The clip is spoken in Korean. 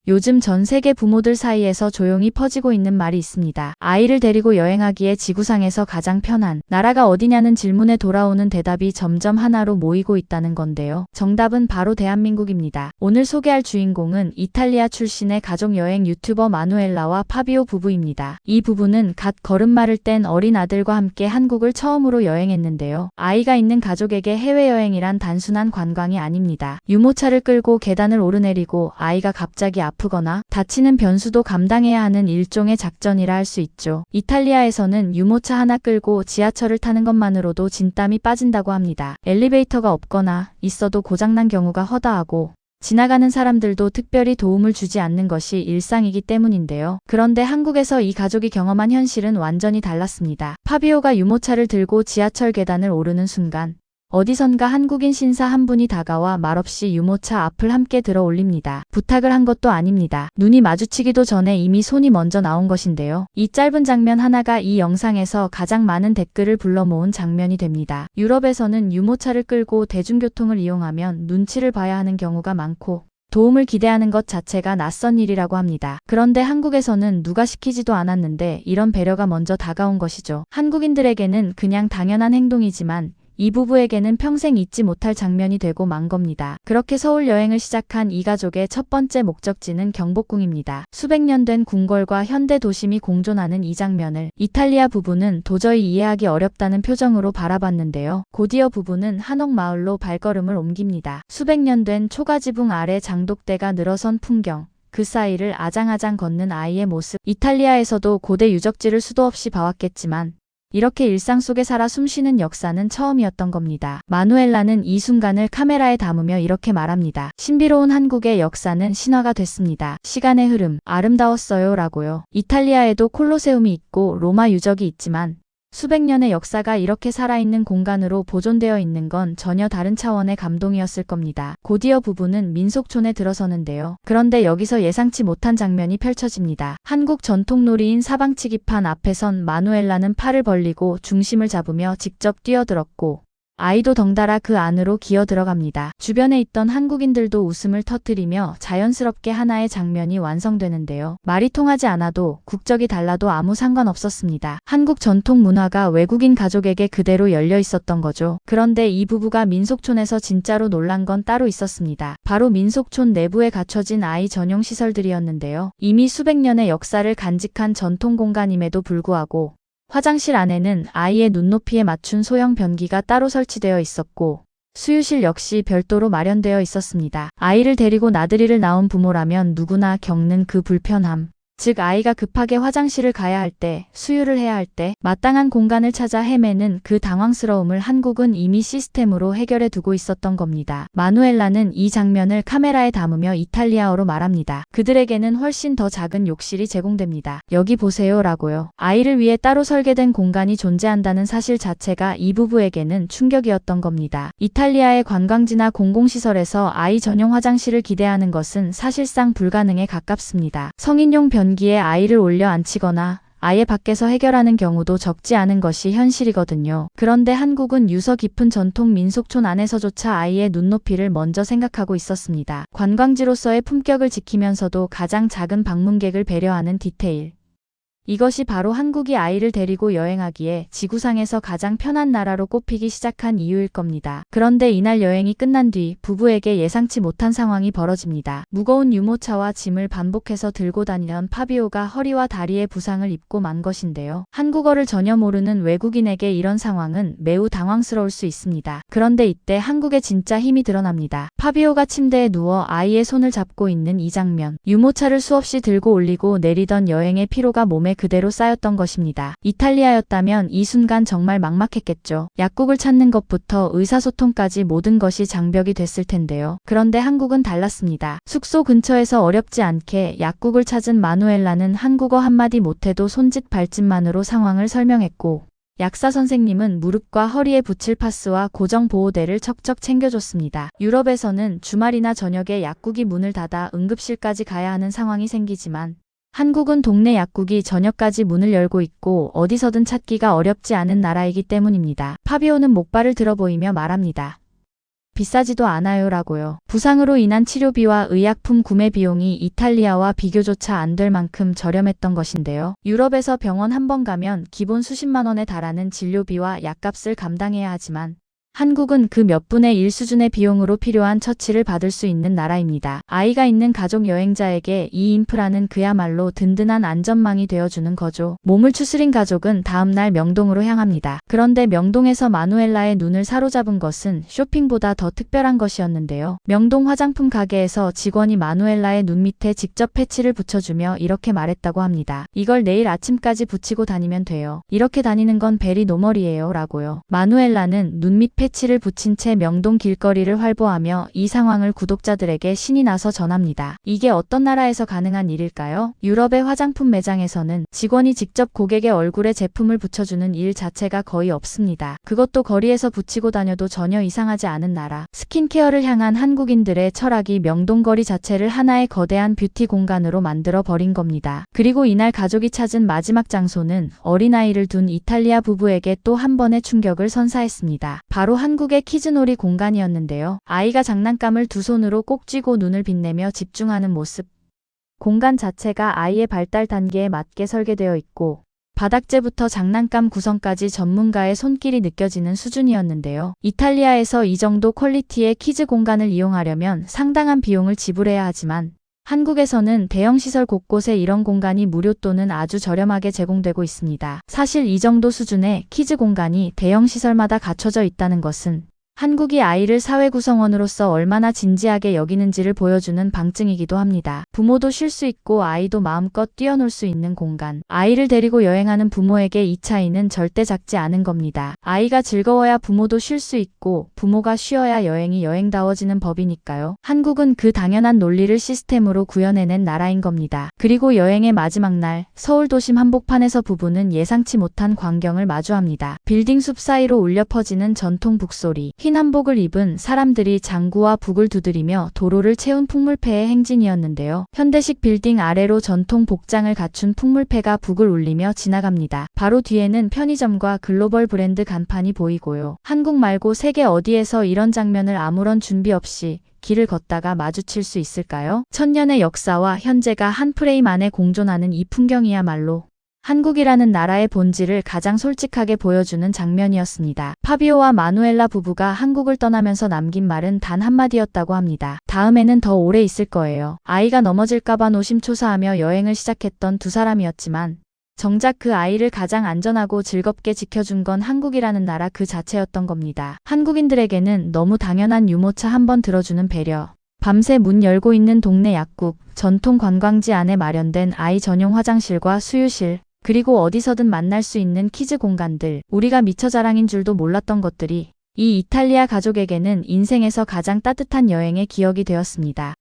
요즘 전 세계 부모들 사이에서 조용히 퍼지고 있는 말이 있습니다. 아이를 데리고 여행하기에 지구상에서 가장 편한 나라가 어디냐는 질문에 돌아오는 대답이 점점 하나로 모이고 있다는 건데요. 정답은 바로 대한민국입니다. 오늘 소개할 주인공은 이탈리아 출신의 가족여행 유튜버 마누엘라와 파비오 부부입니다. 이 부부는 갓 걸음마를 뗀 어린 아들과 함께 한국을 처음으로 여행했는데요. 아이가 있는 가족에게 해외여행이란 단순한 관광이 아닙니다. 유모차를 끌고 계단을 오르내리고 아이가 갑자기 아프거나 다치는 변수도 감당해야 하는 일종의 작전이라 할 수 있죠. 이탈리아에서는 유모차 하나 끌고 지하철을 타는 것만으로도 진땀이 빠진다고 합니다. 엘리베이터가 없거나 있어도 고장난 경우가 허다하고 지나가는 사람들도 특별히 도움을 주지 않는 것이 일상이기 때문인데요. 그런데 한국에서 이 가족이 경험한 현실은 완전히 달랐습니다. 파비오가 유모차를 들고 지하철 계단을 오르는 순간 어디선가 한국인 신사 한 분이 다가와 말없이 유모차 앞을 함께 들어 올립니다. 부탁을 한 것도 아닙니다. 눈이 마주치기도 전에 이미 손이 먼저 나온 것인데요. 이 짧은 장면 하나가 이 영상에서 가장 많은 댓글을 불러 모은 장면이 됩니다. 유럽에서는 유모차를 끌고 대중교통을 이용하면 눈치를 봐야 하는 경우가 많고 도움을 기대하는 것 자체가 낯선 일이라고 합니다. 그런데 한국에서는 누가 시키지도 않았는데 이런 배려가 먼저 다가온 것이죠. 한국인들에게는 그냥 당연한 행동이지만 이 부부에게는 평생 잊지 못할 장면이 되고 만 겁니다. 그렇게 서울 여행을 시작한 이 가족의 첫 번째 목적지는 경복궁입니다. 수백 년 된 궁궐과 현대 도심이 공존하는 이 장면을 이탈리아 부부는 도저히 이해하기 어렵다는 표정으로 바라봤는데요. 곧이어 부부는 한옥마을로 발걸음을 옮깁니다. 수백 년 된 초가지붕 아래 장독대가 늘어선 풍경, 그 사이를 아장아장 걷는 아이의 모습. 이탈리아에서도 고대 유적지를 수도 없이 봐왔겠지만 이렇게 일상 속에 살아 숨쉬는 역사는 처음이었던 겁니다. 마누엘라는 이 순간을 카메라에 담으며 이렇게 말합니다. 신비로운 한국의 역사는 신화가 됐습니다. 시간의 흐름, 아름다웠어요 라고요. 이탈리아에도 콜로세움이 있고 로마 유적이 있지만 수백 년의 역사가 이렇게 살아있는 공간으로 보존되어 있는 건 전혀 다른 차원의 감동이었을 겁니다. 곧이어 부부는 민속촌에 들어서는데요. 그런데 여기서 예상치 못한 장면이 펼쳐집니다. 한국 전통놀이인 사방치기판 앞에 선 마누엘라는 팔을 벌리고 중심을 잡으며 직접 뛰어들었고 아이도 덩달아 그 안으로 기어 들어갑니다. 주변에 있던 한국인들도 웃음을 터뜨리며 자연스럽게 하나의 장면이 완성되는데요. 말이 통하지 않아도 국적이 달라도 아무 상관없었습니다. 한국 전통 문화가 외국인 가족에게 그대로 열려 있었던 거죠. 그런데 이 부부가 민속촌에서 진짜로 놀란 건 따로 있었습니다. 바로 민속촌 내부에 갖춰진 아이 전용 시설들이었는데요. 이미 수백 년의 역사를 간직한 전통 공간임에도 불구하고 화장실 안에는 아이의 눈높이에 맞춘 소형 변기가 따로 설치되어 있었고 수유실 역시 별도로 마련되어 있었습니다. 아이를 데리고 나들이를 나온 부모라면 누구나 겪는 그 불편함. 즉 아이가 급하게 화장실을 가야 할 때, 수유를 해야 할 때 마땅한 공간을 찾아 헤매는 그 당황스러움을 한국은 이미 시스템으로 해결해 두고 있었던 겁니다. 마누엘라는 이 장면을 카메라에 담으며 이탈리아어로 말합니다. 그들에게는 훨씬 더 작은 욕실이 제공됩니다. 여기 보세요 라고요. 아이를 위해 따로 설계된 공간이 존재한다는 사실 자체가 이 부부에게는 충격이었던 겁니다. 이탈리아의 관광지나 공공시설에서 아이 전용 화장실을 기대하는 것은 사실상 불가능에 가깝습니다. 성인용 변기에 아이를 올려 앉히거나 아예 밖에서 해결하는 경우도 적지 않은 것이 현실이거든요. 그런데 한국은 유서 깊은 전통 민속촌 안에서조차 아이의 눈높이를 먼저 생각하고 있었습니다. 관광지로서의 품격을 지키면서도 가장 작은 방문객을 배려하는 디테일. 이것이 바로 한국이 아이를 데리고 여행하기에 지구상에서 가장 편한 나라로 꼽히기 시작한 이유일 겁니다. 그런데 이날 여행이 끝난 뒤 부부에게 예상치 못한 상황이 벌어집니다. 무거운 유모차와 짐을 반복해서 들고 다니던 파비오가 허리와 다리에 부상을 입고 만 것인데요. 한국어를 전혀 모르는 외국인에게 이런 상황은 매우 당황스러울 수 있습니다. 그런데 이때 한국의 진짜 힘이 드러납니다. 파비오가 침대에 누워 아이의 손을 잡고 있는 이 장면. 유모차를 수없이 들고 올리고 내리던 여행의 피로가 몸에 그대로 쌓였던 것입니다. 이탈리아였다면 이 순간 정말 막막했겠죠. 약국을 찾는 것부터 의사소통까지 모든 것이 장벽이 됐을 텐데요. 그런데 한국은 달랐습니다. 숙소 근처에서 어렵지 않게 약국을 찾은 마누엘라는 한국어 한마디 못해도 손짓 발짓만으로 상황을 설명했고 약사 선생님은 무릎과 허리에 붙일 파스와 고정 보호대를 척척 챙겨줬습니다. 유럽에서는 주말이나 저녁에 약국이 문을 닫아 응급실까지 가야 하는 상황이 생기지만 한국은 동네 약국이 저녁까지 문을 열고 있고 어디서든 찾기가 어렵지 않은 나라이기 때문입니다. 파비오는 목발을 들어 보이며 말합니다. 비싸지도 않아요 라고요. 부상으로 인한 치료비와 의약품 구매 비용이 이탈리아와 비교조차 안 될 만큼 저렴했던 것인데요. 유럽에서 병원 한 번 가면 기본 수십만 원에 달하는 진료비와 약값을 감당해야 하지만 한국은 그 몇 분의 1 수준의 비용으로 필요한 처치를 받을 수 있는 나라입니다. 아이가 있는 가족 여행자에게 이 인프라는 그야말로 든든한 안전망이 되어주는 거죠. 몸을 추스린 가족은 다음날 명동으로 향합니다. 그런데 명동에서 마누엘라의 눈을 사로잡은 것은 쇼핑보다 더 특별한 것이었는데요. 명동 화장품 가게에서 직원이 마누엘라의 눈 밑에 직접 패치를 붙여주며 이렇게 말했다고 합니다. 이걸 내일 아침까지 붙이고 다니면 돼요. 이렇게 다니는 건 베리 노멀이에요 라고요. 마누엘라는 눈 밑 패치를 붙인 채 명동 길거리를 활보하며 이 상황을 구독자들에게 신이 나서 전합니다. 이게 어떤 나라에서 가능한 일일까요? 유럽의 화장품 매장에서는 직원이 직접 고객의 얼굴에 제품을 붙여주는 일 자체가 거의 없습니다. 그것도 거리에서 붙이고 다녀도 전혀 이상하지 않은 나라. 스킨케어를 향한 한국인들의 철학이 명동거리 자체를 하나의 거대한 뷰티 공간으로 만들어 버린 겁니다. 그리고 이날 가족이 찾은 마지막 장소는 어린아이를 둔 이탈리아 부부에게 또 한 번의 충격을 선사했습니다. 바로 한국의 키즈놀이 공간이었는데요. 아이가 장난감을 두 손으로 꼭 쥐고 눈을 빛내며 집중하는 모습. 공간 자체가 아이의 발달 단계에 맞게 설계되어 있고 바닥재부터 장난감 구성까지 전문가의 손길이 느껴지는 수준이었는데요. 이탈리아에서 이 정도 퀄리티의 키즈 공간을 이용하려면 상당한 비용을 지불해야 하지만 한국에서는 대형 시설 곳곳에 이런 공간이 무료 또는 아주 저렴하게 제공되고 있습니다. 사실 이 정도 수준의 키즈 공간이 대형 시설마다 갖춰져 있다는 것은 한국이 아이를 사회 구성원으로서 얼마나 진지하게 여기는지를 보여주는 방증이기도 합니다. 부모도 쉴 수 있고 아이도 마음껏 뛰어놀 수 있는 공간. 아이를 데리고 여행하는 부모에게 이 차이는 절대 작지 않은 겁니다. 아이가 즐거워야 부모도 쉴 수 있고 부모가 쉬어야 여행이 여행다워지는 법이니까요. 한국은 그 당연한 논리를 시스템으로 구현해낸 나라인 겁니다. 그리고 여행의 마지막 날 서울 도심 한복판에서 부부는 예상치 못한 광경을 마주합니다. 빌딩 숲 사이로 울려 퍼지는 전통 북소리. 흰 한복을 입은 사람들이 장구와 북을 두드리며 도로를 채운 풍물패의 행진이었는데요. 현대식 빌딩 아래로 전통 복장을 갖춘 풍물패가 북을 울리며 지나갑니다. 바로 뒤에는 편의점과 글로벌 브랜드 간판이 보이고요. 한국 말고 세계 어디에서 이런 장면을 아무런 준비 없이 길을 걷다가 마주칠 수 있을까요? 천년의 역사와 현재가 한 프레임 안에 공존하는 이 풍경이야말로 한국이라는 나라의 본질을 가장 솔직하게 보여주는 장면이었습니다. 파비오와 마누엘라 부부가 한국을 떠나면서 남긴 말은 단 한마디였다고 합니다. 다음에는 더 오래 있을 거예요. 아이가 넘어질까봐 노심초사하며 여행을 시작했던 두 사람이었지만 정작 그 아이를 가장 안전하고 즐겁게 지켜준 건 한국이라는 나라 그 자체였던 겁니다. 한국인들에게는 너무 당연한 유모차 한번 들어주는 배려. 밤새 문 열고 있는 동네 약국, 전통 관광지 안에 마련된 아이 전용 화장실과 수유실, 그리고 어디서든 만날 수 있는 키즈 공간들, 우리가 미처 자랑인 줄도 몰랐던 것들이 이 이탈리아 가족에게는 인생에서 가장 따뜻한 여행의 기억이 되었습니다.